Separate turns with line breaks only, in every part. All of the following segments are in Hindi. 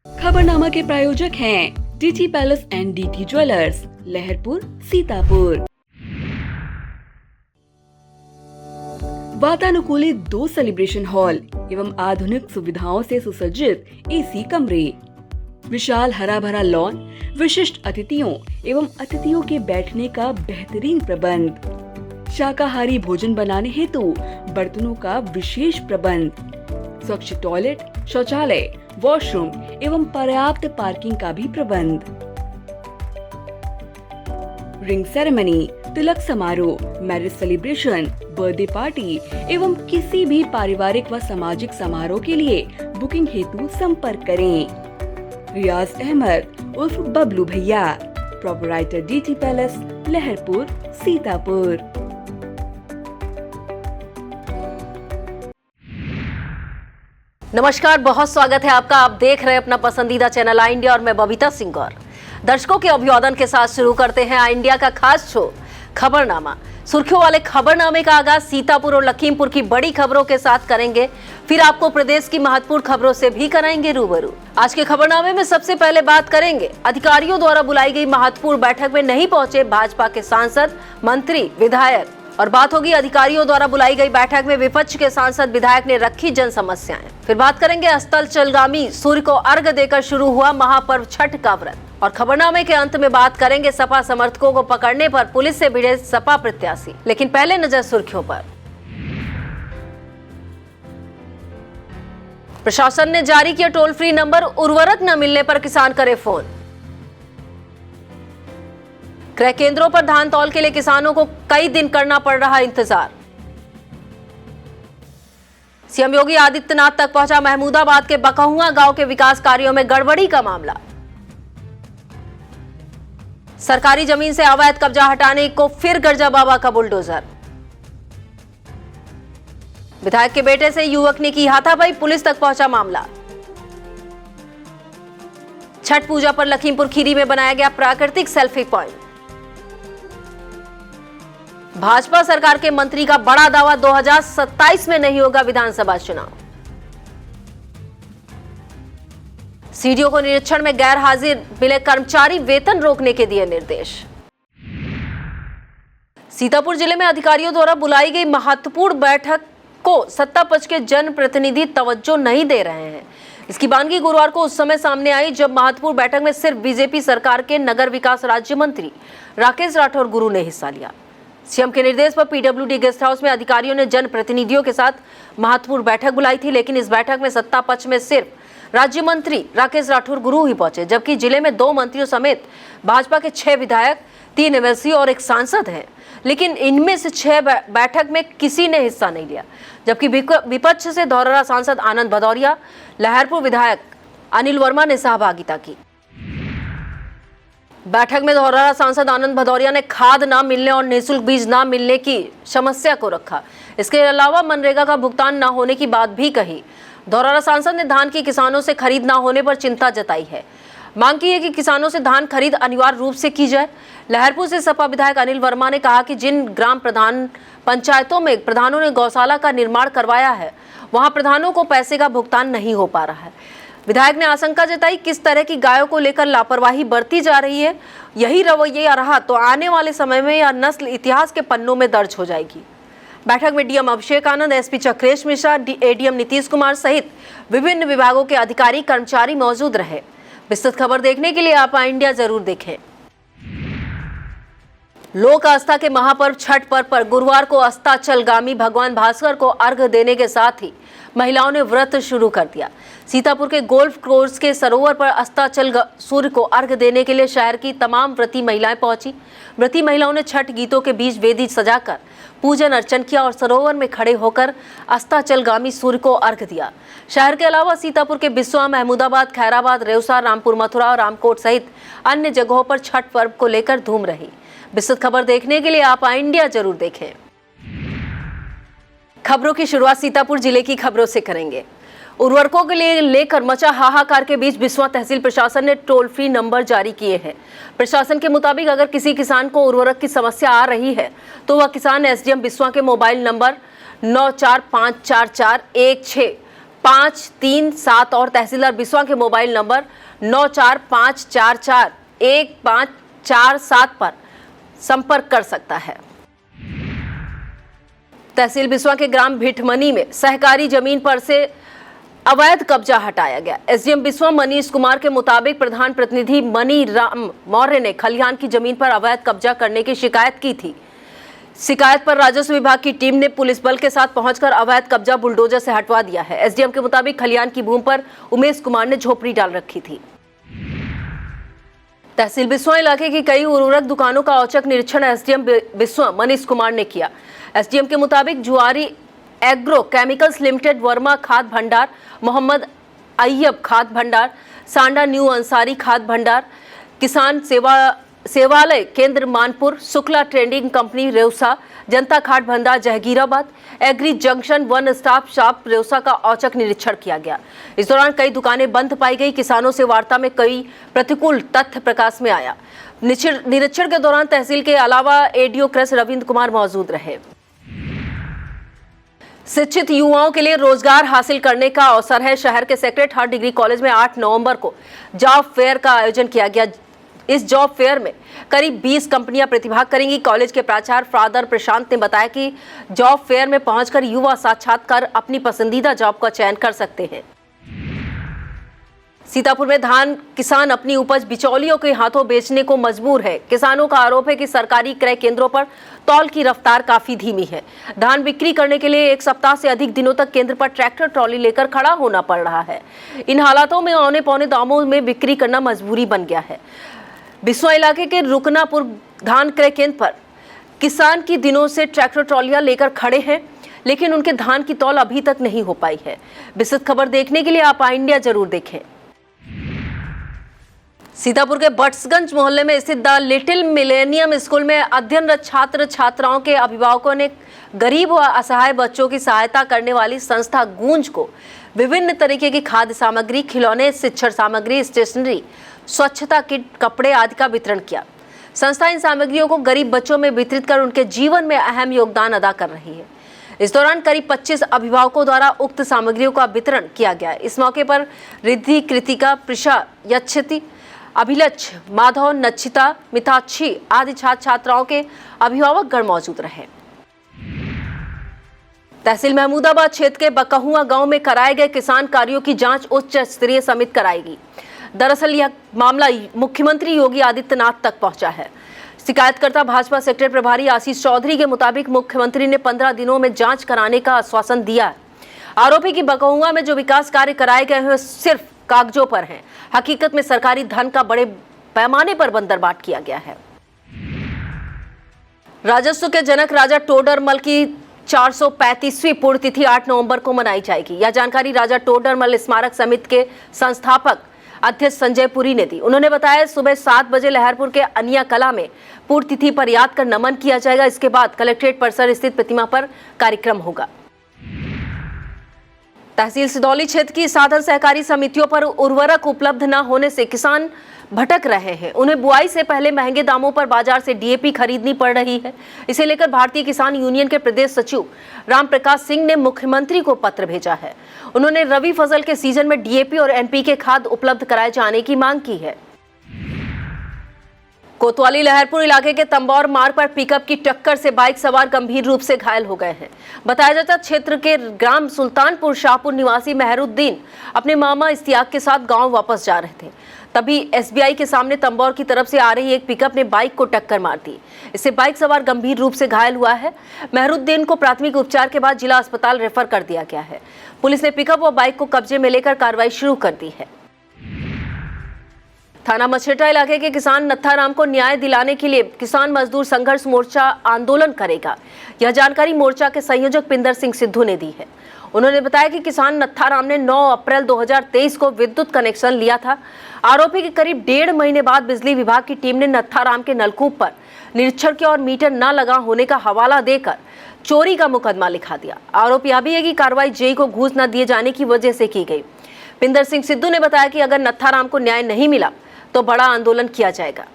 खबरनामा के प्रायोजक हैं DT Palace and DT Jewellers, Laharpur, Sitapur. वातानुकूलित 2 सेलिब्रेशन हॉल एवं आधुनिक सुविधाओं से सुसज्जित एसी कमरे, विशाल हरा भरा लॉन, विशिष्ट अतिथियों एवं अतिथियों के बैठने का बेहतरीन प्रबंध, शाकाहारी भोजन बनाने हेतु बर्तनों का विशेष प्रबंध, स्वच्छ टॉयलेट, शौचालय, वॉशरूम एवं पर्याप्त पार्किंग का भी प्रबंध। रिंग सेरेमनी, तिलक समारोह, मैरिज सेलिब्रेशन, बर्थडे पार्टी एवं किसी भी पारिवारिक व सामाजिक समारोह के लिए बुकिंग हेतु संपर्क करें। रियाज अहमद उर्फ बबलू भैया, proprietor DT Palace, Laharpur, Sitapur.
नमस्कार, बहुत स्वागत है आपका। आप देख रहे हैं अपना पसंदीदा चैनल आई इंडिया और मैं बबीता सिंह। और दर्शकों के अभिवादन के साथ शुरू करते हैं आई इंडिया का खास शो खबरनामा। सुर्खियों वाले खबरनामे का आगाज सीतापुर और लखीमपुर की बड़ी खबरों के साथ करेंगे, फिर आपको प्रदेश की महत्वपूर्ण खबरों से भी कराएंगे रूबरू। आज के खबरनामे में सबसे पहले बात करेंगे अधिकारियों द्वारा बुलाई गई महत्वपूर्ण बैठक में नहीं पहुंचे भाजपा के सांसद, मंत्री, विधायक। और बात होगी अधिकारियों द्वारा बुलाई गई बैठक में विपक्ष के सांसद, विधायक ने रखी जन समस्याएं। फिर बात करेंगे अस्ताचलगामी सूर्य को अर्घ्य देकर शुरू हुआ महापर्व छठ का व्रत। और खबरनामे के अंत में बात करेंगे सपा समर्थकों को पकड़ने पर पुलिस से भिड़े सपा प्रत्याशी। लेकिन पहले नजर सुर्खियों पर। प्रशासन ने जारी किया टोल फ्री नंबर, उर्वरक न मिलने पर किसान करे फोन। क्रय केंद्रों पर धान तौल के लिए किसानों को कई दिन करना पड़ रहा इंतजार। सीएम योगी आदित्यनाथ तक पहुंचा महमूदाबाद के बकहुआ गांव के विकास कार्यों में गड़बड़ी का मामला। सरकारी जमीन से अवैध कब्जा हटाने को फिर गर्जा बाबा का बुलडोजर। विधायक के बेटे से युवक ने की हाथापाई, पुलिस तक पहुंचा मामला। छठ पूजा पर लखीमपुर खीरी में बनाया गया प्राकृतिक सेल्फी पॉइंट। भाजपा सरकार के मंत्री का बड़ा दावा, 2027 में नहीं होगा विधानसभा चुनाव। सीडीओ को निरीक्षण में गैर हाजिर मिले कर्मचारी, वेतन रोकने के दिए निर्देश। सीतापुर जिले में अधिकारियों द्वारा बुलाई गई महत्वपूर्ण बैठक को सत्ता पक्ष के जनप्रतिनिधि तवज्जो नहीं दे रहे हैं। इसकी बानगी गुरुवार को उस समय सामने आई जब महत्वपूर्ण बैठक में सिर्फ बीजेपी सरकार के नगर विकास राज्य मंत्री राकेश राठौर गुरु ने हिस्सा लिया। सीएम के निर्देश पर पीडब्ल्यूडी गेस्ट हाउस में अधिकारियों ने जनप्रतिनिधियों के साथ महत्वपूर्ण बैठक बुलाई थी, लेकिन इस बैठक में सत्ता पक्ष में सिर्फ राज्य मंत्री राकेश राठौर गुरु ही पहुंचे, जबकि जिले में 2 मंत्रियों समेत भाजपा के 6 विधायक, 3 एमएलसी और 1 सांसद हैं। लेकिन इनमें से 6 बैठक में किसी ने हिस्सा नहीं लिया, जबकि विपक्ष से धौरहरा सांसद आनंद भदौरिया, लहरपुर विधायक अनिल वर्मा ने सहभागिता की। बैठक में धौरहरा सांसद आनंद भदौरिया ने खाद ना मिलने और निःशुल्क बीज ना मिलने की समस्या को रखा। इसके अलावा मनरेगा का भुगतान ना होने की बात भी कही। धौरहरा सांसद ने धान की किसानों से खरीद ना होने पर चिंता जताई है। मांग की है कि किसानों से धान खरीद अनिवार्य रूप से की जाए। लहरपुर से सपा विधायक अनिल वर्मा ने कहा कि जिन ग्राम प्रधान पंचायतों में प्रधानों ने गौशाला का निर्माण करवाया है, वहां प्रधानों को पैसे का भुगतान नहीं हो पा रहा है। विधायक ने आशंका जताई किस तरह की गायों को लेकर लापरवाही बरती जा रही है। यही रवैया रहा तो आने वाले समय में यह नस्ल इतिहास के पन्नों में दर्ज हो जाएगी। बैठक में DM Abhishek Anand, SP Chakresh Mishra, ADM Nitish Kumar सहित विभिन्न विभागों के अधिकारी, कर्मचारी मौजूद रहे। विस्तृत खबर देखने के लिए आप आई इंडिया जरूर देखें। लोक आस्था के महापर्व छठ पर्व पर गुरुवार को अस्ताचलगामी भगवान भास्कर को अर्घ्य देने के साथ ही महिलाओं ने व्रत शुरू कर दिया। सीतापुर के गोल्फ कोर्स के सरोवर पर अस्ताचल सूर्य को अर्घ्य देने के लिए शहर की तमाम व्रती महिलाएं पहुंची। व्रती महिलाओं ने छठ गीतों के बीच वेदी सजाकर पूजन अर्चन किया और सरोवर में खड़े होकर अस्ताचलगामी सूर्य को अर्घ्य दिया। शहर के अलावा सीतापुर के बिस्वा, महमूदाबाद, खैराबाद, रेउसा, रामपुर, मथुरा और रामकोट सहित अन्य जगहों पर छठ पर्व को लेकर धूम रही। विस्तृत खबर देखने के लिए आप आई इंडिया जरूर देखें। खबरों की शुरुआत सीतापुर जिले की खबरों से करेंगे। उर्वरकों के लिए लेकर मचा हाहाकार के बीच बिस्वा तहसील प्रशासन ने टोल फ्री नंबर जारी किए हैं। प्रशासन के मुताबिक अगर किसी किसान को उर्वरक की समस्या आ रही है तो वह किसान एसडीएम बिस्वा के मोबाइल नंबर 94544165 537 और तहसीलदार बिस्वा के मोबाइल नंबर 9454411547 पर संपर्क कर सकता है। तहसील बिस्वा के ग्राम भिटमनी में सहकारी जमीन पर से अवैध कब्जा हटाया गया। एसडीएम बिस्वा मनीष कुमार के मुताबिक प्रधान प्रतिनिधि मनी राम मौर्य ने खलिहान की जमीन पर अवैध कब्जा करने की शिकायत की थी। शिकायत पर राजस्व विभाग की टीम ने पुलिस बल के साथ पहुंचकर अवैध कब्जा बुलडोजर से हटवा दिया है। एसडीएम के मुताबिक खलिहान की भूमि पर उमेश कुमार ने झोपड़ी डाल रखी थी। तहसील बिस्वा इलाके की कई उर्वरक दुकानों का औचक निरीक्षण एसडीएम बिस्वा मनीष कुमार ने किया। एसडीएम के मुताबिक जुआरी एग्रो केमिकल्स लिमिटेड, वर्मा खाद भंडार, मोहम्मद अय्यब खाद भंडार, सांडा न्यू अंसारी खाद भंडार, किसान सेवालय केंद्र मानपुर, शुक्ला ट्रेडिंग कंपनी रेउसा, जनता खाद भंडार Jahangirabad, agri junction, one stop shop Reusa का औचक निरीक्षण किया गया। इस दौरान कई दुकानें बंद पाई गई। किसानों से वार्ता में कई प्रतिकूल तथ्य प्रकाश में आया। निरीक्षण के दौरान तहसील के अलावा एडीओ कृषि रविंद्र कुमार मौजूद रहे। शिक्षित युवाओं के लिए रोजगार हासिल करने का अवसर है। शहर के सेक्रेट हार्ट डिग्री कॉलेज में 8 नवंबर को जॉब फेयर का आयोजन किया गया। इस जॉब फेयर में करीब 20 कंपनियां प्रतिभाग करेंगी। कॉलेज के प्राचार्य फादर प्रशांत ने बताया कि जॉब फेयर में पहुंचकर युवा साक्षात्कार अपनी पसंदीदा जॉब का चयन कर सकते हैं। सीतापुर में धान किसान अपनी उपज बिचौलियों के हाथों बेचने को मजबूर है। किसानों का आरोप है कि सरकारी क्रय केंद्रों पर तौल की रफ्तार काफी धीमी है। धान बिक्री करने के लिए 1 सप्ताह से अधिक दिनों तक केंद्र पर ट्रैक्टर ट्रॉली लेकर खड़ा होना पड़ रहा है। इन हालातों में औने पौने दामों में बिक्री करना मजबूरी बन गया है। बिस्वा इलाके के रुकनापुर धान क्रय केंद्र पर किसान की दिनों से ट्रैक्टर ट्रॉलियां लेकर खड़े हैं, लेकिन उनके धान की तौल अभी तक नहीं हो पाई है। विस्तृत खबर देखने के लिए आप आई इंडिया जरूर देखें। सीतापुर के बट्सगंज मोहल्ले में स्थित द लिटिल मिलेनियम स्कूल में अध्ययनरत छात्र छात्राओं के अभिभावकों ने गरीब व असहाय बच्चों की सहायता करने वाली संस्था गूंज को विभिन्न तरीके की खाद्य सामग्री, खिलौने, शिक्षण सामग्री, स्टेशनरी, स्वच्छता किट, कपड़े आदि का वितरण किया। संस्था इन सामग्रियों को गरीब बच्चों में वितरित कर उनके जीवन में अहम योगदान अदा कर रही है। इस दौरान करीब 25 अभिभावकों द्वारा उक्त सामग्रियों का वितरण किया गया। इस मौके पर रिद्धि, कृतिका, प्रिशा, यक्षति, अभिलक्ष, माधव, नक्षिता, मिताक्षी आदि छात्र छात्राओं के अभिभावक गण मौजूद रहे। तहसील महमूदाबाद क्षेत्र के बकहुआ गांव में कराए गए किसान कार्यों की जांच उच्च स्तरीय समिति कराएगी। दरअसल यह मामला मुख्यमंत्री योगी आदित्यनाथ तक पहुंचा है। शिकायतकर्ता भाजपा सेक्टर प्रभारी आशीष चौधरी के मुताबिक मुख्यमंत्री ने 15 दिनों में जांच कराने का आश्वासन दिया है। आरोप है कि बकहुआ में जो विकास कार्य कराए गए हैं सिर्फ कागजों पर हैं। हकीकत में सरकारी धन का बड़े पैमाने पर बंदरबाट किया गया है। राजस्व के जनक राजा टोडरमल की 435वीं पुण्यतिथि 8 नवंबर को मनाई जाएगी। यह जानकारी राजा टोडरमल स्मारक समिति के संस्थापक अध्यक्ष संजय पुरी ने दी। उन्होंने बताया सुबह 7 बजे लहरपुर के अनिया कला में पुण्यतिथि पर याद कर नमन किया जाएगा। इसके बाद कलेक्ट्रेट परिसर स्थित प्रतिमा पर कार्यक्रम होगा। तहसील सिदौली क्षेत्र की साधन सहकारी समितियों पर उर्वरक उपलब्ध न होने से किसान भटक रहे हैं। उन्हें बुआई से पहले महंगे दामों पर बाजार से डीएपी खरीदनी पड़ रही है। इसे लेकर भारतीय किसान यूनियन के प्रदेश सचिव रामप्रकाश सिंह ने मुख्यमंत्री को पत्र भेजा है। उन्होंने रबी फसल के सीजन में डीएपी और एनपीके खाद उपलब्ध कराए जाने की मांग की है। कोतवाली लहरपुर इलाके के तंबौर मार्ग पर पिकअप की टक्कर से बाइक सवार गंभीर रूप से घायल हो गए हैं। बताया जाता है क्षेत्र के ग्राम सुल्तानपुर शाहपुर निवासी मेहरुद्दीन अपने मामा इस्तियाक के साथ गांव वापस जा रहे थे। तभी एसबीआई के सामने तंबौर की तरफ से आ रही एक पिकअप ने बाइक को टक्कर मार दी। इससे बाइक सवार गंभीर रूप से घायल हुआ है। मेहरुद्दीन को प्राथमिक उपचार के बाद जिला अस्पताल रेफर कर दिया गया है। पुलिस ने पिकअप व बाइक को कब्जे में लेकर कार्रवाई शुरू कर दी है। थाना मछेटा इलाके के किसान नत्थाराम को न्याय दिलाने के लिए किसान मजदूर संघर्ष मोर्चा आंदोलन करेगा। यह जानकारी मोर्चा के संयोजक पिंदर सिंह सिद्धू ने दी है। उन्होंने बताया कि किसान नत्थाराम ने 9 अप्रैल 2023 को विद्युत कनेक्शन लिया था। आरोपी के करीब 1.5 महीने बाद बिजली विभाग की टीम ने नत्थाराम के नलकूप पर निरीक्षण किया और मीटर न लगा होने का हवाला देकर चोरी का मुकदमा लिखा दिया। आरोप यह भी है कि कार्रवाई जेई को घूस न दिए जाने की वजह से की गई। पिंदर सिंह सिद्धू ने बताया कि अगर नत्थाराम को न्याय नहीं मिला तो बड़ा आंदोलन किया जाएगा।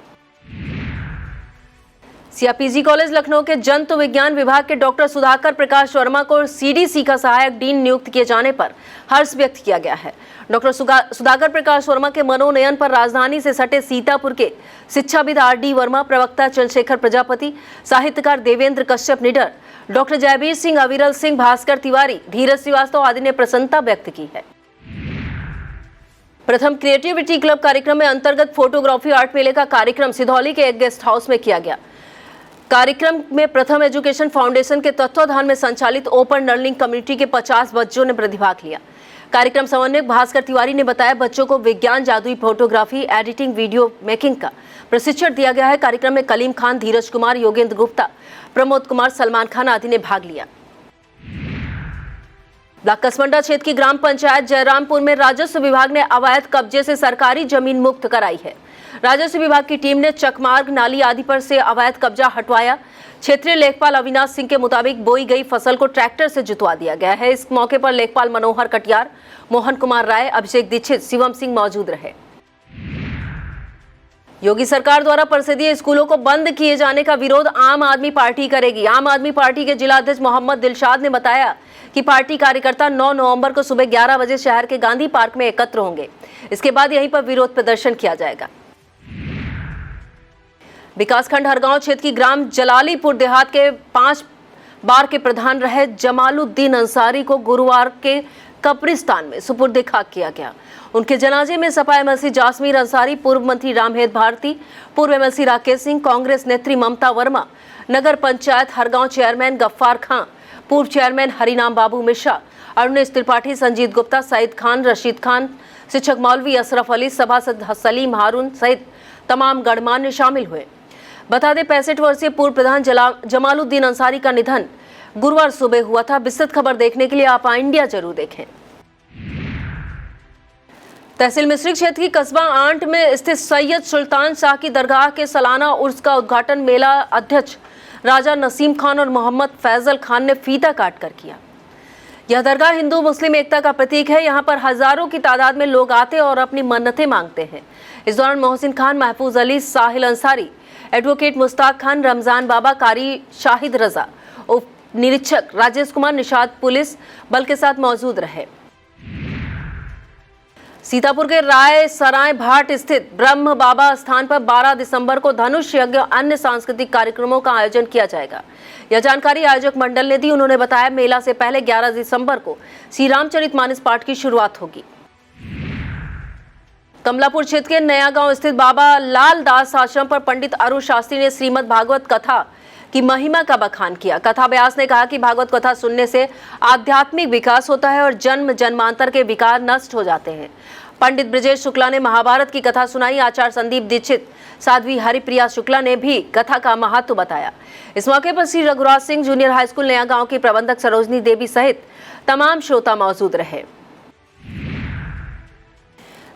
सीआरपीजी कॉलेज लखनऊ के जंतु विज्ञान विभाग के डॉक्टर सुधाकर प्रकाश वर्मा को सीडीसी का सहायक डीन नियुक्त किए जाने पर हर्ष व्यक्त किया गया है। डॉक्टर सुधाकर प्रकाश वर्मा के मनोनयन पर राजधानी से सटे सीतापुर के शिक्षाविद आरडी वर्मा, प्रवक्ता चंद्रशेखर प्रजापति, साहित्यकार देवेंद्र कश्यप निडर, डॉक्टर जयवीर सिंह, अविरल सिंह, भास्कर तिवारी, धीरज श्रीवास्तव आदि ने प्रसन्नता व्यक्त की है। प्रथम क्रिएटिविटी क्लब कार्यक्रम में अंतर्गत फोटोग्राफी आर्ट मेले का कार्यक्रम सिधौली के एक गेस्ट हाउस में किया गया। कार्यक्रम में प्रथम एजुकेशन फाउंडेशन के तत्वाधान में संचालित ओपन लर्निंग कम्युनिटी के 50 बच्चों ने प्रतिभाग लिया। कार्यक्रम समन्वयक भास्कर तिवारी ने बताया, बच्चों को विज्ञान, जादुई फोटोग्राफी, एडिटिंग, वीडियो मेकिंग का प्रशिक्षण दिया गया है। कार्यक्रम में कलीम खान, धीरज कुमार, योगेंद्र गुप्ता, प्रमोद कुमार, सलमान खान आदि ने भाग लिया। ब्लॉक कसमंडा क्षेत्र की ग्राम पंचायत जयरामपुर में राजस्व विभाग ने अवैध कब्जे से सरकारी जमीन मुक्त कराई है। राजस्व विभाग की टीम ने चकमार्ग, नाली आदि पर से अवैध कब्जा हटवाया। क्षेत्रीय लेखपाल अविनाश सिंह के मुताबिक बोई गई फसल को ट्रैक्टर से जुतवा दिया गया है। इस मौके पर लेखपाल मनोहर कटियार, मोहन कुमार राय, अभिषेक दीक्षित, शिवम सिंह मौजूद रहे। योगी सरकार द्वारा परिषदीय स्कूलों को बंद किए जाने का विरोध आम आदमी पार्टी करेगी। आम आदमी पार्टी के जिला अध्यक्ष मोहम्मद दिलशाद ने बताया कि पार्टी कार्यकर्ता 9 नवंबर को सुबह 11 बजे शहर के गांधी पार्क में एकत्र होंगे। इसके बाद यहीं पर विरोध प्रदर्शन किया जाएगा। विकासखंड हरगांव क्षेत्र की ग्राम जलालीपुर देहात के 5 बार के प्रधान रहे जमालुद्दीन अंसारी को गुरुवार के कब्रिस्तान में सुपुर्द खाक किया गया। उनके जनाजे में सपा एमएलसी जासमीर अंसारी, पूर्व मंत्री रामहेत भारती, पूर्व एमएलसी राकेश सिंह, कांग्रेस नेत्री ममता वर्मा, नगर पंचायत हरगांव चेयरमैन गफ्फार खां, पूर्व चेयरमैन हरिनाम बाबू मिश्रा, अरुणेश त्रिपाठी, संजीत गुप्ता, सईद खान, रशीद खान, शिक्षक मौलवी अशरफ अली, सभासद सलीम हारून सहित तमाम गणमान्य शामिल हुए। बता दें, 65 वर्षीय पूर्व प्रधान जमालुद्दीन अंसारी का निधन गुरुवार सुबह हुआ था। विस्तृत खबर देखने के लिए आप इंडिया जरूर देखें। तहसील मिश्रिक क्षेत्र की कस्बा आंट में स्थित सैयद सुल्तान शाह की दरगाह के सालाना उर्स का उद्घाटन मेला अध्यक्ष राजा नसीम खान और मोहम्मद फैजल खान ने फीता काटकर किया। यह दरगाह हिंदू मुस्लिम एकता का प्रतीक है। यहाँ पर हजारों की तादाद में लोग आते और अपनी मन्नतें मांगते हैं। इस दौरान मोहसिन खान, महफूज अली, साहिल अंसारी, एडवोकेट मुश्ताक खान, रमजान बाबा, कारी शाहिद रजा, उप निरीक्षक राजेश कुमार, निषाद पुलिस बल के साथ मौजूद रहे। सीतापुर के राय सराय भाट स्थित ब्रह्म बाबा स्थान पर 12 दिसंबर को धनुष यज्ञ अन्य सांस्कृतिक कार्यक्रमों का आयोजन किया जाएगा। यह जानकारी आयोजक मंडल ने दी। उन्होंने बताया, मेला से पहले 11 दिसंबर को श्री रामचरितमानस पाठ की शुरुआत होगी। कमलापुर क्षेत्र के नया गांव स्थित बाबा लाल दास आश्रम पर पंडित अरुण शास्त्री ने श्रीमद् भागवत कथा की महिमा का बखान किया। कथा व्यास ने कहा कि भागवत कथा सुनने से आध्यात्मिक विकास होता है और जन्म जन्मांतर के विकार नष्ट हो जाते हैं। पंडित ब्रजेश शुक्ला ने महाभारत की कथा सुनाई। आचार्य संदीप दीक्षित, साध्वी हरिप्रिया शुक्ला ने भी कथा का महत्व बताया। इस मौके पर Shri Raghuraj Singh junior high school नया गांव की प्रबंधक सरोजनी देवी सहित तमाम श्रोता मौजूद रहे।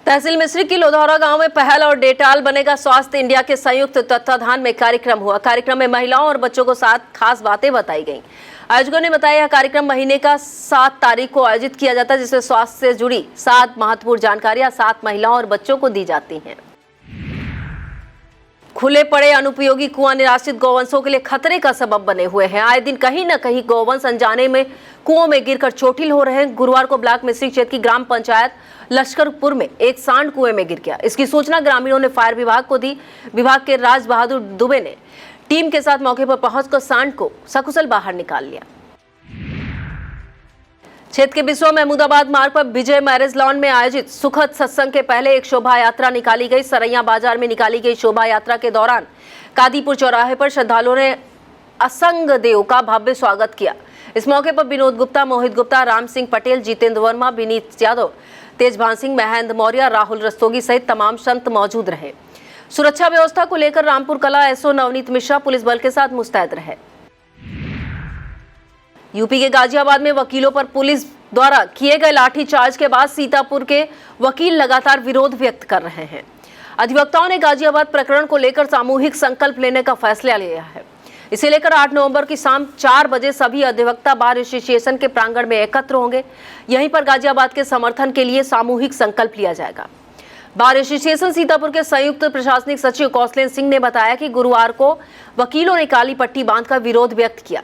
तहसील मिश्रिक की लोधौरा गांव में पहल और डेटाल बनेगा स्वास्थ्य इंडिया के संयुक्त तत्वाधान में कार्यक्रम हुआ। कार्यक्रम में महिलाओं और बच्चों को 7 खास बातें बताई गईं। आयोजकों ने बताया, यह कार्यक्रम महीने का 7 तारीख को आयोजित किया जाता है, जिसमें स्वास्थ्य से जुड़ी 7 महत्वपूर्ण जानकारियां 7 महिलाओं और बच्चों को दी जाती हैं। खुले पड़े अनुपयोगी कुआं निराश्रित गौवंशों के लिए खतरे का सबब बने हुए हैं। आए दिन कहीं न कहीं गौवंश अनजाने में कुओं में गिरकर चोटिल हो रहे हैं। गुरुवार को ब्लॉक मिश्रिक क्षेत्र की ग्राम पंचायत लश्करपुर में एक सांड कुएं में गिर गया। इसकी सूचना ग्रामीणों ने फायर विभाग को दी। विभाग के राज बहादुर दुबे ने टीम के साथ मौके पर पहुंचकर सांड को सकुशल बाहर निकाल लिया। क्षेत्र के बिस्वा महमूदाबाद मार्ग पर विजय मैरिज लॉन में आयोजित सुखद सत्संग के पहले एक शोभा यात्रा निकाली गई। सरैया बाजार में निकाली गई शोभा यात्रा के दौरान कादीपुर चौराहे पर श्रद्धालुओं ने असंग देव का भव्य स्वागत किया। इस मौके पर विनोद गुप्ता, मोहित गुप्ता, राम सिंह पटेल, जितेंद्र वर्मा, विनीत यादव, तेजभान सिंह, महेंद्र मौर्य, राहुल रस्तोगी सहित तमाम संत मौजूद रहे। सुरक्षा व्यवस्था को लेकर रामपुर कला एसओ नवनीत मिश्रा पुलिस बल के साथ मुस्तैद रहे। यूपी के गाजियाबाद में वकीलों पर पुलिस द्वारा किए गए लाठीचार्ज के बाद सीतापुर के वकील लगातार विरोध व्यक्त कर रहे हैं। अधिवक्ताओं ने गाजियाबाद प्रकरण को लेकर सामूहिक संकल्प लेने का फैसला लिया है। इसे लेकर 8 नवंबर की शाम 4 बजे सभी अधिवक्ता बार एसोसिएशन के प्रांगण में एकत्र होंगे। यहीं पर गाजियाबाद के समर्थन के लिए सामूहिक संकल्प लिया जाएगा। बार एसोसिएशन सीतापुर के संयुक्त प्रशासनिक सचिव कौशलेंद्र सिंह ने बताया कि गुरुवार को वकीलों ने काली पट्टी बांधकर विरोध व्यक्त किया।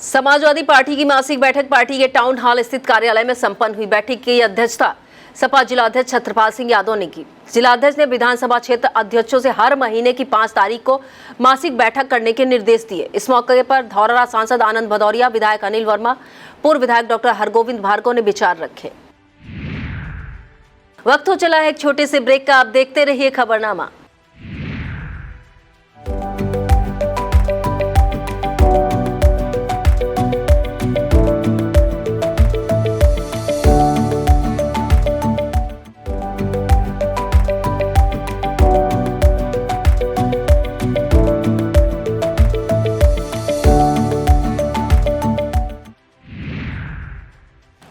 समाजवादी पार्टी की मासिक बैठक पार्टी के टाउन हॉल स्थित कार्यालय में संपन्न हुई। बैठक की अध्यक्षता सपा जिलाध्यक्ष छत्रपाल सिंह यादव ने की। जिलाध्यक्ष ने विधानसभा क्षेत्र अध्यक्षों से हर महीने की 5 तारीख को मासिक बैठक करने के निर्देश दिए। इस मौके पर धौरहरा सांसद आनंद भदौरिया, विधायक अनिल वर्मा, पूर्व विधायक डॉक्टर हरगोविंद भार्गव ने विचार रखे। वक्त हो चला है एक छोटे से ब्रेक का। आप देखते रहिए खबरनामा।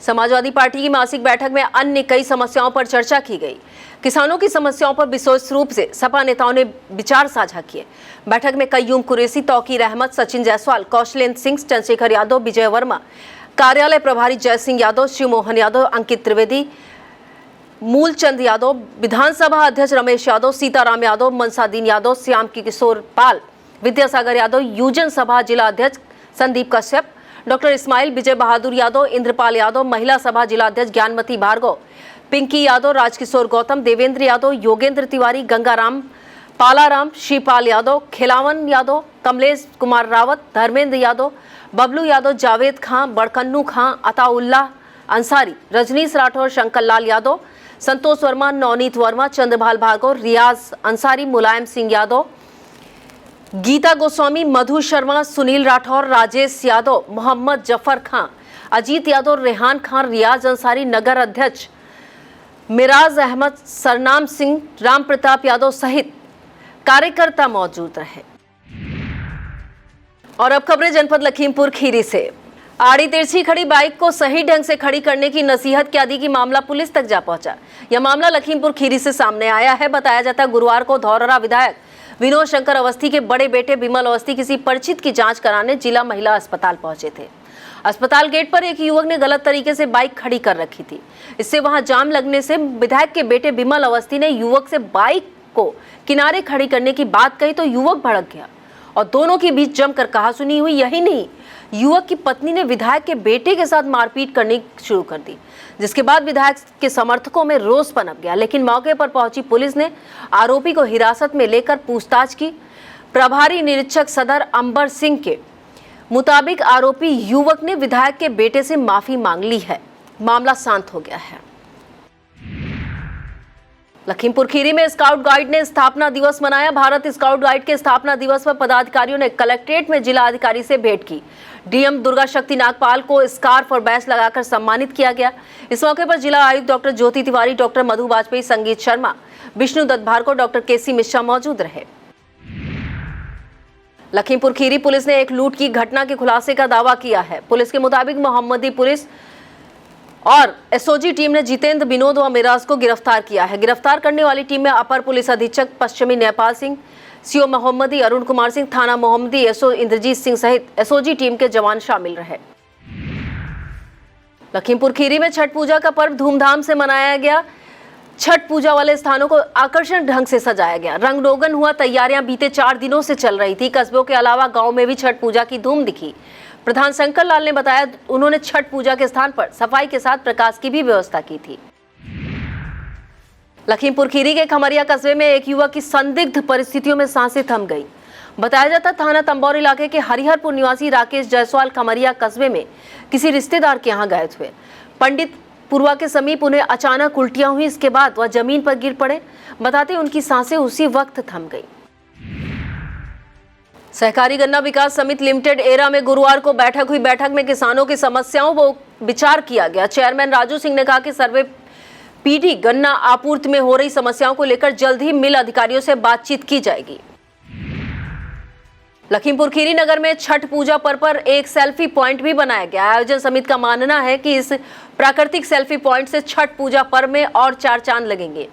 समाजवादी पार्टी की मासिक बैठक में अन्य कई समस्याओं पर चर्चा की गई। किसानों की समस्याओं पर विशेष रूप से सपा नेताओं ने विचार साझा किए। बैठक में कय्यूम कुरैशी, तौकीर अहमद, सचिन जायसवाल, कौशलेंद्र सिंह, चंद्रशेखर यादव, विजय वर्मा, कार्यालय प्रभारी जय सिंह यादव, शिव मोहन यादव, अंकित त्रिवेदी, मूलचंद यादव, विधानसभा अध्यक्ष रमेश यादव, सीताराम यादव, मनसादीन यादव, श्याम किशोर पाल, विद्यासागर यादव, यूजन सभा जिला अध्यक्ष संदीप कश्यप, डॉक्टर इस्माइल, विजय बहादुर यादव, इंद्रपाल यादव, महिला सभा जिलाध्यक्ष ज्ञानमती भार्गव, पिंकी यादव, राजकिशोर गौतम, देवेंद्र यादव, योगेंद्र तिवारी, गंगाराम, पालाराम, श्रीपाल यादव, खिलावन यादव, कमलेश कुमार रावत, धर्मेंद्र यादव, बबलू यादव, जावेद खां, बड़कन्नू खां, अताउल्लाह अंसारी, रजनीश राठौर, शंकर लाल यादव, संतोष वर्मा, नवनीत वर्मा, चंद्रभाल भार्गव, रियाज अंसारी, मुलायम सिंह यादव, गीता गोस्वामी, मधु शर्मा, सुनील राठौर, राजेश यादव, मोहम्मद जफर खां, अजीत यादव, रेहान खान, रियाज अंसारी, नगर अध्यक्ष मिराज अहमद, सरनाम सिंह, राम प्रताप यादव सहित कार्यकर्ता मौजूद रहे। और अब खबरें जनपद लखीमपुर खीरी से। आड़ी तिरछी खड़ी बाइक को सही ढंग से खड़ी करने की नसीहत क्या दी कि मामला पुलिस तक जा पहुंचा। यह मामला लखीमपुर खीरी से सामने आया है। बताया जाता है गुरुवार को धौरहरा विधायक विनोद शंकर अवस्थी के बड़े बेटे विमल अवस्थी किसी परिचित की जांच कराने जिला महिला अस्पताल पहुंचे थे। अस्पताल गेट पर एक युवक ने गलत तरीके से बाइक खड़ी कर रखी थी। इससे वहां जाम लगने से विधायक के बेटे विमल अवस्थी ने युवक से बाइक को किनारे खड़ी करने की बात कही तो युवक भड़क गया और दोनों के बीच जमकर कहासुनी हुई। यही नहीं, युवक की पत्नी ने विधायक के बेटे के साथ मारपीट करनी शुरू कर दी, जिसके बाद विधायक के समर्थकों में रोष पनप गया। लेकिन मौके पर पहुंची पुलिस ने आरोपी को हिरासत में लेकर पूछताछ की। प्रभारी निरीक्षक सदर अंबर सिंह के मुताबिक आरोपी युवक ने विधायक के बेटे से माफी मांग ली है। मामला शांत हो गया है। लखीमपुर खीरी में स्काउट गाइड ने स्थापना दिवस मनाया। भारत स्काउट गाइड के स्थापना दिवस पर पदाधिकारियों ने कलेक्ट्रेट में जिला अधिकारी से भेंट की। डीएम दुर्गा शक्ति नागपाल को स्कार्फ और बैच लगाकर सम्मानित किया गया। इस मौके पर जिला आयुक्त डॉक्टर ज्योति तिवारी, डॉक्टर मधु वाजपेयी, संगीत शर्मा, विष्णु दत्त भार्गव, डॉक्टर केसी मिश्रा मौजूद रहे। लखीमपुर खीरी पुलिस ने एक लूट की घटना के खुलासे का दावा किया है। पुलिस के मुताबिक मोहम्मदी पुलिस और एसओजी टीम ने जितेंद्र, विनोद व मिराज को गिरफ्तार किया है। गिरफ्तार करने वाली टीम में अपर पुलिस अधीक्षक पश्चिमी नेपाल सिंह, सीओ मोहम्मदी अरुण कुमार सिंह, थाना मोहम्मदी एसओ इंद्रजीत सिंह सहित एसओजी टीम के जवान शामिल रहे। लखीमपुर खीरी में छठ पूजा का पर्व धूमधाम से मनाया गया। छठ पूजा वाले स्थानों को आकर्षक ढंग से सजाया गया। रंग रोगन हुआ। तैयारियां बीते 4 दिनों से चल रही थी। कस्बों के अलावा गांव में भी छठ पूजा की धूम दिखी। प्रधान शंकर लाल ने बताया उन्होंने छठ पूजा के स्थान पर सफाई के साथ प्रकाश की भी व्यवस्था की थी। लखीमपुर खीरी के खमरिया कस्बे में एक युवक की संदिग्ध परिस्थितियों में सांसें थम गई। बताया जाता थाना तंबौर इलाके के हरिहरपुर निवासी राकेश जायसवाल खमरिया कस्बे में किसी रिश्तेदार के यहाँ गए थे। पंडित पुरवा के समीप उन्हें अचानक उल्टियां हुई। इसके बाद वह जमीन पर गिर पड़े। बताते उनकी सांसें उसी वक्त थम गई। सहकारी गन्ना विकास समिति लिमिटेड एरा में गुरुवार को बैठक हुई। बैठक में किसानों की समस्याओं पर विचार किया गया। चेयरमैन राजू सिंह ने कहा कि सर्वे पीढ़ी गन्ना आपूर्ति में हो रही समस्याओं को लेकर जल्द ही मिल अधिकारियों से बातचीत की जाएगी। लखीमपुर खीरी नगर में छठ पूजा पर्व पर एक सेल्फी पॉइंट भी बनाया गया। आयोजन समिति का मानना है कि इस प्राकृतिक सेल्फी पॉइंट से छठ पूजा पर्व में और 4 चांद लगेंगे।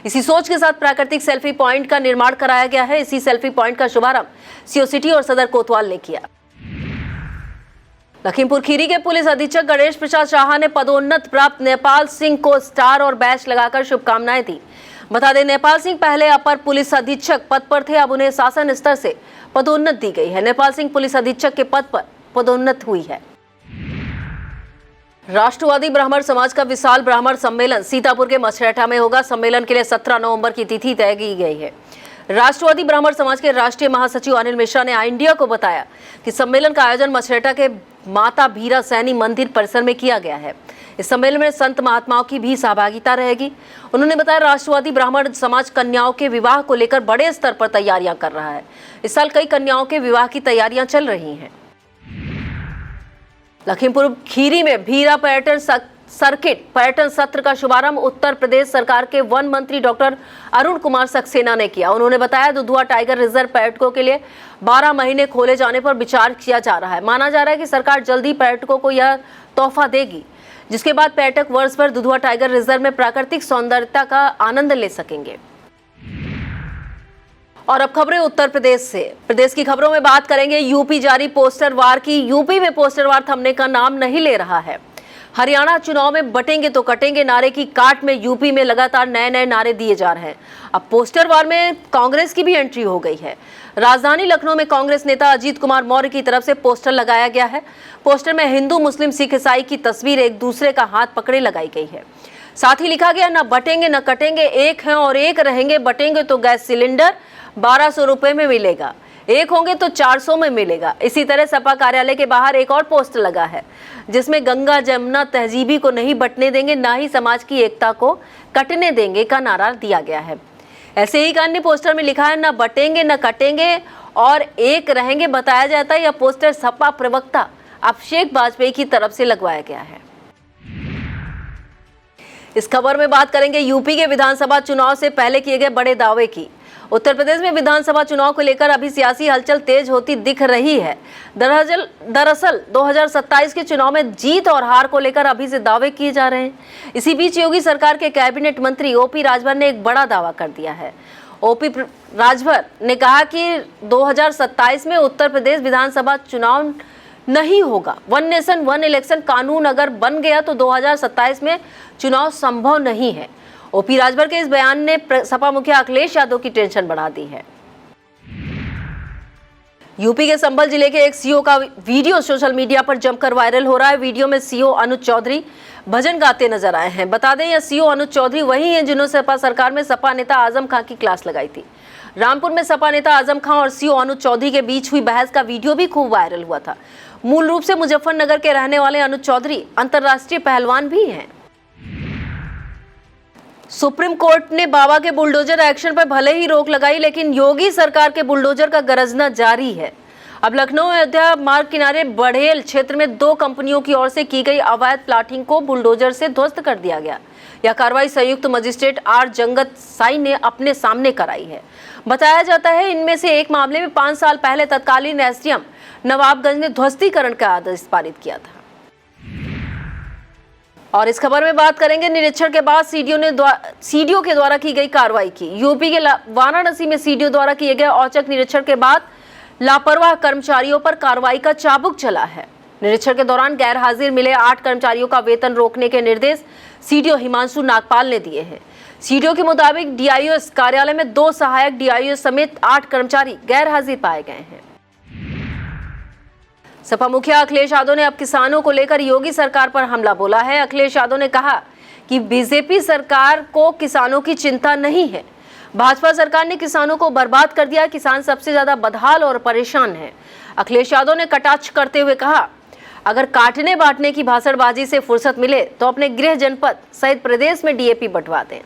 इसी सोच के साथ प्राकृतिक सेल्फी पॉइंट का निर्माण कराया गया है। इसी सेल्फी पॉइंट का शुभारंभ सीओ सिटी और सदर कोतवाल ने किया। लखीमपुर खीरी के पुलिस अधीक्षक गणेश प्रसाद शाह ने पदोन्नत प्राप्त नेपाल सिंह को स्टार और बैच लगाकर शुभकामनाएं दी। बता दें, नेपाल सिंह पहले अपर पुलिस अधीक्षक पद पर थे, अब उन्हें शासन स्तर से पदोन्नत दी गई है। नेपाल सिंह पुलिस अधीक्षक के पद पर पदोन्नत हुई है। राष्ट्रवादी ब्राह्मण समाज का विशाल ब्राह्मण सम्मेलन सीतापुर के मछरेटा में होगा। सम्मेलन के लिए 17 नवंबर की तिथि तय की गई है। राष्ट्रवादी ब्राह्मण समाज के राष्ट्रीय महासचिव अनिल मिश्रा ने आई इंडिया को बताया कि सम्मेलन का आयोजन मछरेटा के माता भीरा सैनी मंदिर परिसर में किया गया है। इस सम्मेलन में संत महात्माओं की भी सहभागिता रहेगी। उन्होंने बताया, राष्ट्रवादी ब्राह्मण समाज कन्याओं के विवाह को लेकर बड़े स्तर पर तैयारियां कर रहा है। इस साल कई कन्याओं के विवाह की तैयारियां चल रही हैं। लखीमपुर खीरी में भीरा पर्यटन सर्किट पर्यटन सत्र का शुभारंभ उत्तर प्रदेश सरकार के वन मंत्री डॉक्टर अरुण कुमार सक्सेना ने किया। उन्होंने बताया, दुधवा टाइगर रिजर्व पर्यटकों के लिए 12 महीने खोले जाने पर विचार किया जा रहा है। माना जा रहा है कि सरकार जल्दी पर्यटकों को यह तोहफा देगी, जिसके बाद पर्यटक वर्ष भर दुधवा टाइगर रिजर्व में प्राकृतिक सौंदर्यता का आनंद ले सकेंगे। और अब खबरें उत्तर प्रदेश से। प्रदेश की खबरों में बात करेंगे यूपी जारी पोस्टर वार की। यूपी में पोस्टर वार थमने का नाम नहीं ले रहा है। हरियाणा चुनाव में बटेंगे तो कटेंगे नारे की काट में यूपी में लगातार नए नए नारे दिए जा रहे हैं। अब पोस्टर वार में कांग्रेस की भी एंट्री हो गई है। राजधानी लखनऊ में कांग्रेस नेता अजीत कुमार मौर्य की तरफ से पोस्टर लगाया गया है। पोस्टर में हिंदू मुस्लिम सिख ईसाई की तस्वीर एक दूसरे का हाथ पकड़े लगाई गई है। साथ ही लिखा गया, न बटेंगे न कटेंगे, एक हैं और एक रहेंगे। बटेंगे तो गैस सिलेंडर 1200 रुपए में मिलेगा, एक होंगे तो 400 में मिलेगा। इसी तरह सपा कार्यालय के बाहर एक और पोस्टर लगा है, जिसमें गंगा जमुना तहजीबी को नहीं बटने देंगे, ना ही समाज की एकता को कटने देंगे का नारा दिया गया है। ऐसे ही एक अन्य पोस्टर में लिखा है, न बटेंगे न कटेंगे और एक रहेंगे। बताया जाता है यह पोस्टर सपा प्रवक्ता अभिषेक वाजपेयी की तरफ से लगवाया गया है। इस खबर में बात करेंगे यूपी के विधानसभा चुनाव से पहले किए गए बड़े दावे की। उत्तर प्रदेश में विधानसभा चुनाव को लेकर अभी सियासी हलचल तेज होती दिख रही है। दरअसल 2027 के चुनाव में जीत और हार को लेकर अभी से दावे किए जा रहे हैं। इसी बीच योगी सरकार के कैबिनेट मंत्री ओपी राजभर ने एक बड़ा दावा कर दिया है। ओपी राजभर ने कहा कि 2027 में उत्तर प्रदेश विधानसभा चुनाव नहीं होगा। वन नेशन वन इलेक्शन कानून अगर बन गया तो 2027 में चुनाव संभव नहीं है। ओपी राजभर के इस बयान ने सपा मुखिया अखिलेश यादव की टेंशन बढ़ा दी है। यूपी के संभल जिले के एक सीओ का वीडियो सोशल मीडिया पर जमकर वायरल हो रहा है। वीडियो में सीओ अनुज चौधरी भजन गाते नजर आए हैं। बता दें, यह सीओ अनुज चौधरी वही हैं जिन्होंने सपा सरकार में सपा नेता आजम खां की क्लास लगाई थी। रामपुर में सपा नेता आजम खां और सीओ अनुज चौधरी के बीच हुई बहस का वीडियो भी खूब वायरल हुआ था। मूल रूप से मुजफ्फरनगर के रहने वाले अनुज चौधरी अंतर्राष्ट्रीय पहलवान भी हैं। सुप्रीम कोर्ट ने बाबा के बुलडोजर एक्शन पर भले ही रोक लगाई, लेकिन योगी सरकार के बुलडोजर का गरजना जारी है। अब लखनऊ अयोध्या मार्ग किनारे बढ़ेल क्षेत्र में 2 कंपनियों की ओर से की गई अवैध प्लाटिंग को बुलडोजर से ध्वस्त कर दिया गया। यह कार्रवाई संयुक्त मजिस्ट्रेट आर जंगत साई ने अपने सामने कराई है। बताया जाता है, इनमें से एक मामले में 5 साल पहले तत्कालीन एसडीएम नवाबगंज ने ध्वस्तीकरण का आदेश पारित किया था। और इस खबर में बात करेंगे निरीक्षण के बाद सीडीओ के द्वारा की गई कार्रवाई की। यूपी के वाराणसी में सीडीओ द्वारा किए गए औचक निरीक्षण के बाद लापरवाह कर्मचारियों पर कार्रवाई का चाबुक चला है। निरीक्षण के दौरान गैर हाजिर मिले 8 कर्मचारियों का वेतन रोकने के निर्देश सीडीओ हिमांशु नागपाल ने दिए हैं। सीडीओ के मुताबिक डीआईओएस कार्यालय में 2 सहायक डीआईओएस समेत 8 कर्मचारी गैर हाजिर पाए गए हैं। सपा मुखिया अखिलेश यादव ने अब किसानों को लेकर योगी सरकार पर हमला बोला है। अखिलेश यादव ने कहा कि बीजेपी सरकार को किसानों की चिंता नहीं है। भाजपा सरकार ने किसानों को बर्बाद कर दिया। किसान सबसे ज्यादा बदहाल और परेशान है। अखिलेश यादव ने कटाक्ष करते हुए कहा, अगर काटने बांटने की भाषणबाजी से फुर्सत मिले तो अपने गृह जनपद सहित प्रदेश में डीएपी बंटवा दें।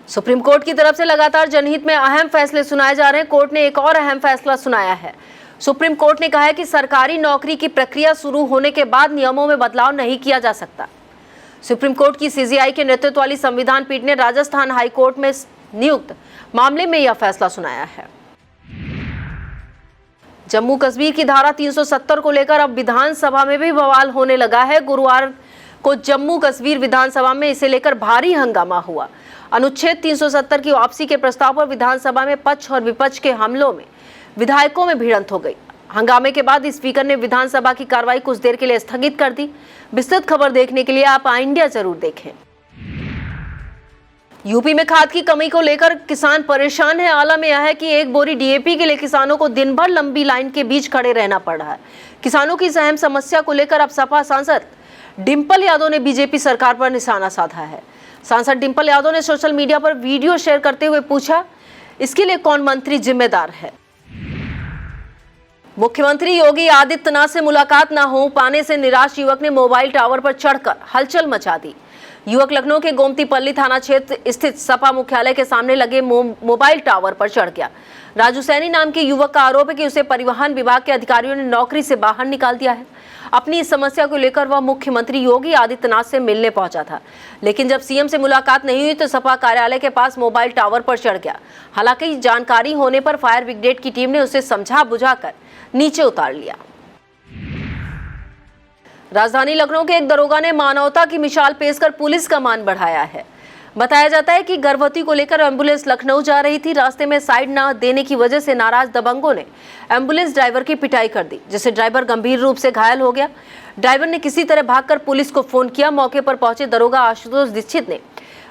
सुप्रीम कोर्ट की तरफ से लगातार जनहित में अहम फैसले सुनाए जा रहे हैं। कोर्ट ने एक और अहम फैसला सुनाया है। सुप्रीम कोर्ट ने कहा है कि सरकारी नौकरी की प्रक्रिया शुरू होने के बाद नियमों में बदलाव नहीं किया जा सकता। सुप्रीम कोर्ट की सीजेआई के नेतृत्व वाली संविधान पीठ ने राजस्थान हाई कोर्ट में नियुक्त मामले में यह फैसला सुनाया है। जम्मू कश्मीर की धारा 370 को लेकर अब विधानसभा में भी बवाल होने लगा है। गुरुवार को जम्मू कश्मीर विधानसभा में इसे लेकर भारी हंगामा हुआ। अनुच्छेद 370 की वापसी के प्रस्ताव पर विधानसभा में पक्ष और विपक्ष के हमलों में विधायकों में भिड़ंत हो गई। हंगामे के बाद स्पीकर ने विधानसभा की कार्रवाई कुछ देर के लिए स्थगित कर दी। विस्तृत खबर देखने के लिए आप आई इंडिया जरूर देखें। यूपी में खाद की कमी को लेकर किसान परेशान है। आलम यह है कि एक बोरी डीएपी के लिए किसानों को दिन भर लंबी लाइन के बीच खड़े रहना पड़ रहा है। किसानों की इस अहम समस्या को लेकर अब सपा सांसद डिंपल यादव ने बीजेपी सरकार पर निशाना साधा है। सांसद डिंपल यादव ने सोशल मीडिया पर वीडियो शेयर करते हुए पूछा, इसके लिए कौन मंत्री जिम्मेदार है? मुख्यमंत्री योगी आदित्यनाथ से मुलाकात न हो पाने से निराश युवक ने मोबाइल टावर पर चढ़कर हलचल मचा दी। युवक लखनऊ के गोमतीपल्ली थाना क्षेत्र स्थित सपा मुख्यालय के सामने लगे मोबाइल टावर पर चढ़ गया। राजू सैनी नाम के युवक का आरोप है कि उसे परिवहन विभाग के अधिकारियों ने नौकरी से बाहर निकाल दिया है। अपनी इस समस्या को लेकर वह मुख्यमंत्री योगी आदित्यनाथ से मिलने पहुंचा था, लेकिन जब सीएम से मुलाकात नहीं हुई तो सपा कार्यालय के पास मोबाइल टावर पर चढ़ गया। हालांकि जानकारी होने पर फायर ब्रिगेड की टीम ने उसे समझा बुझाकर नीचे उतार लिया। राजधानी लखनऊ के एक दरोगा ने मानवता की मिसाल पेश कर पुलिस का मान बढ़ाया है। बताया जाता है कि गर्भवती को लेकर एम्बुलेंस लखनऊ जा रही थी। रास्ते में साइड न देने की वजह से नाराज दबंगों ने एम्बुलेंस ड्राइवर की पिटाई कर दी, जिससे ड्राइवर गंभीर रूप से घायल हो गया। ड्राइवर ने किसी तरह भागकर पुलिस को फोन किया। मौके पर पहुंचे दरोगा आशुतोष दीक्षित ने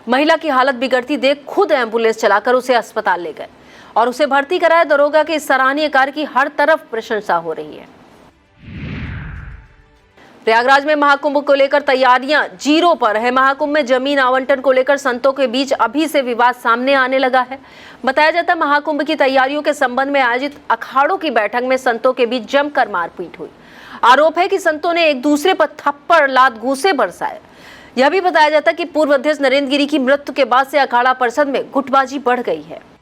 महिला की हालत बिगड़ती देख खुद एम्बुलेंस चलाकर उसे अस्पताल ले गए और उसे भर्ती कराया। दरोगा के इस सराहनीय कार्य की हर तरफ प्रशंसा हो रही है। प्रयागराज में महाकुंभ को लेकर तैयारियां जीरो पर है। महाकुंभ में जमीन आवंटन को लेकर संतों के बीच अभी से विवाद सामने आने लगा है। बताया जाता है महाकुंभ की तैयारियों के संबंध में आयोजित अखाड़ों की बैठक में संतों के बीच जमकर मारपीट हुई। आरोप है कि संतों ने एक दूसरे पर थप्पड़ लात घूंसे बरसाए। यह भी बताया जाता है कि पूर्व अध्यक्ष नरेंद्र गिरी की मृत्यु के बाद से अखाड़ा परिषद में गुटबाजी बढ़ गई है।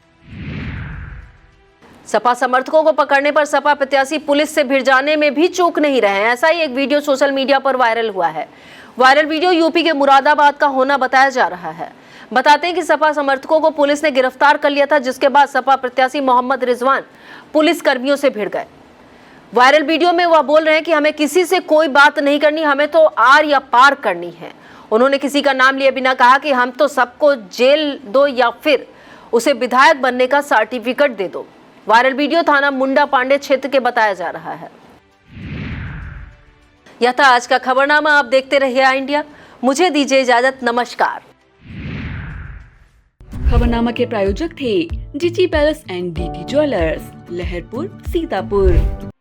सपा समर्थकों को पकड़ने पर सपा प्रत्याशी पुलिस से भिड़ जाने में भी चूक नहीं रहे हैं। ऐसा ही एक वीडियो सोशल मीडिया पर वायरल हुआ है। वायरल वीडियो यूपी के मुरादाबाद का होना बताया जा रहा है। बताते हैं कि सपा समर्थकों को पुलिस ने गिरफ्तार कर लिया था, जिसके बाद सपा प्रत्याशी मोहम्मद रिजवान पुलिस कर्मियों से भिड़ गए। वायरल वीडियो में वह बोल रहे हैं कि हमें किसी से कोई बात नहीं करनी, हमें तो आर या पार करनी है। उन्होंने किसी का नाम लिए बिना कहा कि हम तो सबको जेल दो या फिर उसे विधायक बनने का सर्टिफिकेट दे दो। वायरल वीडियो थाना मुंडा पांडे क्षेत्र के बताया जा रहा है। यह था आज का खबरनामा। आप देखते रहिए आई इंडिया। मुझे दीजिए इजाजत। नमस्कार।
खबरनामा के प्रायोजक थे GG Palace and DT Jewellers, Laharpur, Sitapur.